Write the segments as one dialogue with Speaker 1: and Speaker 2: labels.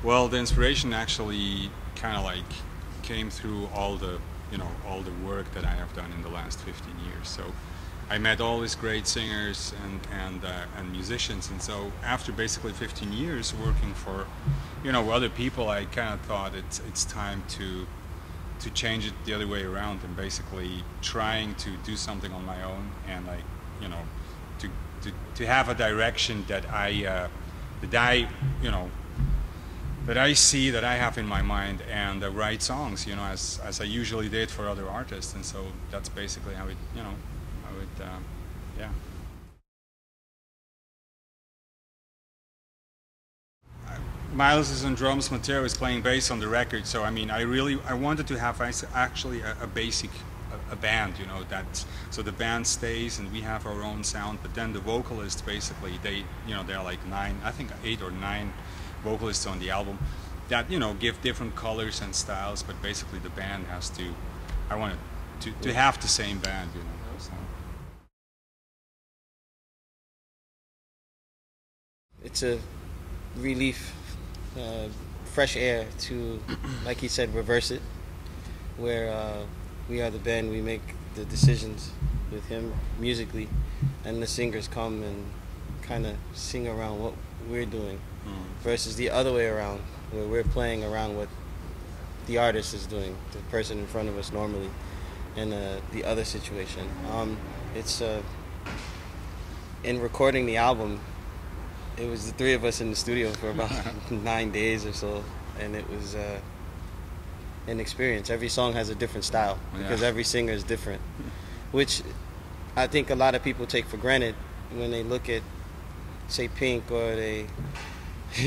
Speaker 1: Well, the inspiration actually kind of like came through all the, all the work that I have done in the last 15 years. So I met all these great singers and musicians, and so after basically 15 years working for, other people, I kind of thought it's time to change it the other way around and basically trying to do something on my own and like, to have a direction that I see, that I have in my mind, and write songs, as I usually did for other artists, and so that's basically how it, yeah. Mylious is on drums, Matteo is playing bass on the record, so I mean, I wanted to have actually a basic a band, so the band stays and we have our own sound, but then the vocalists basically, there are like 8 or 9 vocalists on the album that, give different colors and styles, but basically the band has to, I wanted to have the same band, so.
Speaker 2: It's a relief, fresh air to, like he said, reverse it, where we are the band, we make the decisions with him musically, and the singers come and kind of sing around what we're doing, versus the other way around, where we're playing around what the artist is doing, the person in front of us normally, in the other situation. It's in recording the album, it was the 3 of us in the studio for about 9 days or so, and it was an experience. Every song has a different style because every singer is different, which I think a lot of people take for granted when they look at, say, Pink, or they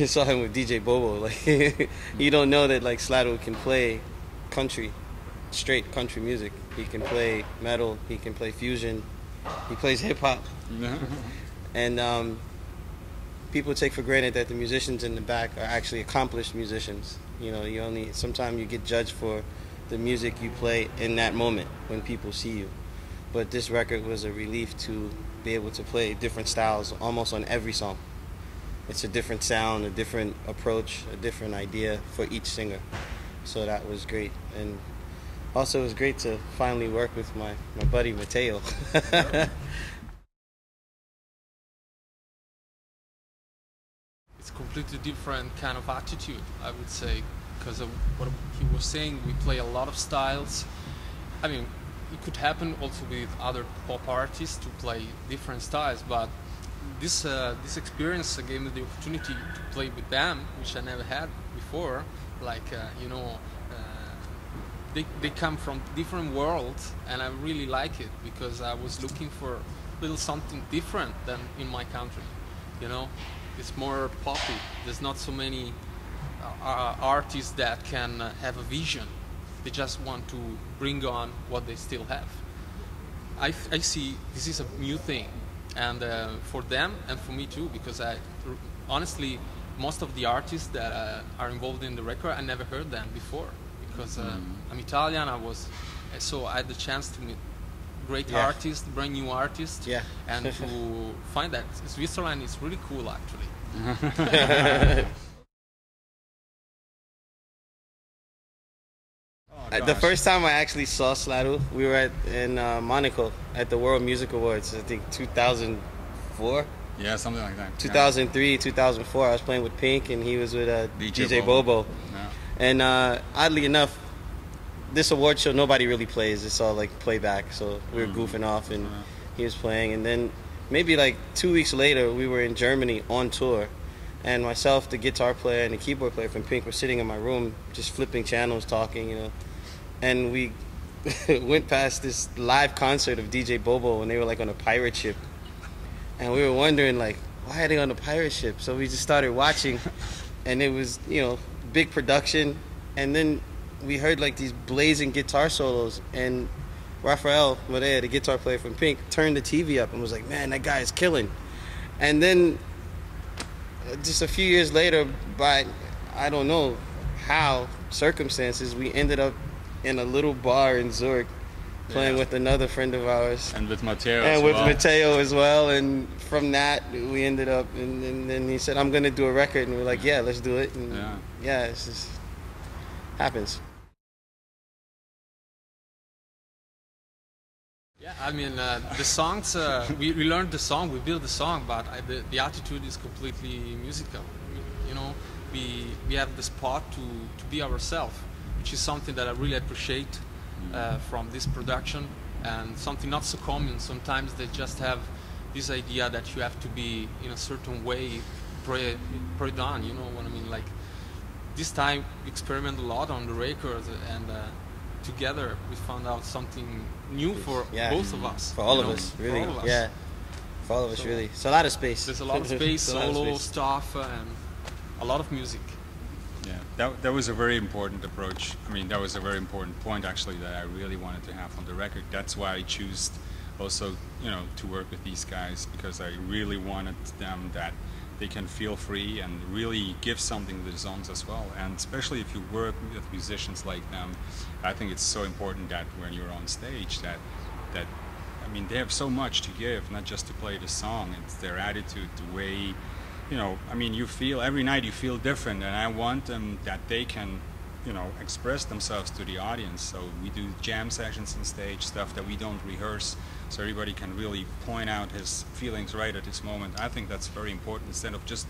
Speaker 2: saw him with DJ Bobo. Like, you don't know that like Sladu can play country, straight country music. He can play metal. He can play fusion. He plays hip hop. And people take for granted that the musicians in the back are actually accomplished musicians. Sometimes you get judged for the music you play in that moment when people see you. But this record was a relief to be able to play different styles almost on every song. It's a different sound, a different approach, a different idea for each singer. So that was great. And also it was great to finally work with my buddy Matteo.
Speaker 3: It's completely different kind of attitude, I would say, because of what he was saying. We play a lot of styles. I mean, it could happen also with other pop artists to play different styles, but this experience gave me the opportunity to play with them, which I never had before. Like, they come from different worlds, and I really like it because I was looking for a little something different than in my country, It's more poppy. There's not so many artists that can have a vision. They just want to bring on what they still have. I see this is a new thing, and for them and for me too, because honestly, most of the artists that are involved in the record, I never heard them before, because I'm Italian. So I had the chance to meet great artists, brand new artists, and to find that Switzerland is really cool, actually.
Speaker 2: The first time I actually saw Sladu, we were in Monaco at the World Music Awards, I think 2004?
Speaker 1: Yeah, something like that.
Speaker 2: 2003, 2004, I was playing with Pink and he was with DJ Bobo.
Speaker 1: Yeah.
Speaker 2: And oddly enough, this award show, nobody really plays. It's all like playback, so we were goofing off and he was playing. And then maybe like 2 weeks later, we were in Germany on tour. And myself, the guitar player, and the keyboard player from Pink were sitting in my room just flipping channels, talking, And we went past this live concert of DJ Bobo and they were like on a pirate ship. And we were wondering like, why are they on a pirate ship? So we just started watching and it was, big production. And then we heard like these blazing guitar solos, and Rafael Matteo, the guitar player from Pink, turned the TV up and was like, man, that guy is killing. And then just a few years later, by I don't know how circumstances, we ended up in a little bar in Zurich playing with another friend of ours.
Speaker 1: And with Matteo
Speaker 2: And
Speaker 1: as
Speaker 2: with
Speaker 1: well.
Speaker 2: Matteo as well. And from that, we ended up, and then he said, I'm going to do a record. And we're like, yeah, let's do it. And yeah, it's just happens.
Speaker 3: Yeah, I mean, the songs, we learned the song, we built the song, but the attitude is completely musical. You know, we have the spot to be ourselves, which is something that I really appreciate from this production, and something not so common. Sometimes they just have this idea that you have to be in a certain way pre-done, you know what I mean? Like, this time we experiment a lot on the records, and together we found out something new for both of us.
Speaker 2: For all of us, really.
Speaker 3: For all of us.
Speaker 2: Yeah. For all of us, really. It's a lot of space.
Speaker 3: There's a lot of space, solo stuff, and a lot of music.
Speaker 1: Yeah, that was a very important approach. I mean, that was a very important point actually that I really wanted to have on the record. That's why I chose also, you know, to work with these guys, because I really wanted them that they can feel free and really give something to the songs as well. And especially if you work with musicians like them, I think it's so important that when you're on stage that I mean, they have so much to give, not just to play the song. It's their attitude, the way, you know, I mean, you feel, every night you feel different, and I want them that they can, you know, express themselves to the audience. So we do jam sessions on stage, stuff that we don't rehearse, so everybody can really point out his feelings right at this moment. I think that's very important, instead of just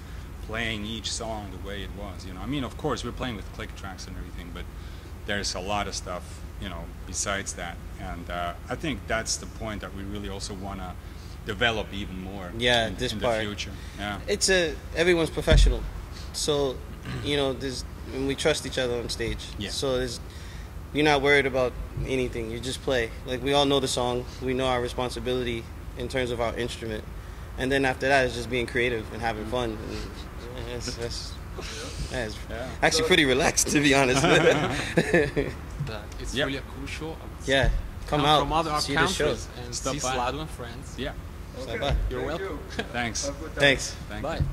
Speaker 1: playing each song the way it was, you know. I mean, of course, we're playing with click tracks and everything, but there's a lot of stuff, you know, besides that. And I think that's the point that we really also want to develop even more in
Speaker 2: this
Speaker 1: the
Speaker 2: part.
Speaker 1: future. Yeah.
Speaker 2: It's everyone's professional. So, you know, and we trust each other on stage.
Speaker 1: Yeah.
Speaker 2: So you're not worried about anything. You just play. Like, we all know the song. We know our responsibility in terms of our instrument. And then after that, it's just being creative and having fun. And that's actually pretty relaxed, to be honest.
Speaker 3: It's really a cool show.
Speaker 2: Yeah. Come out
Speaker 3: from other
Speaker 2: see the show.
Speaker 3: countries and
Speaker 1: Stop
Speaker 3: see
Speaker 1: by.
Speaker 3: Sladu and friends.
Speaker 1: Yeah.
Speaker 2: Stop by.
Speaker 3: You're welcome.
Speaker 1: Thanks.
Speaker 2: Thanks.
Speaker 1: Thank
Speaker 3: Bye.
Speaker 1: you.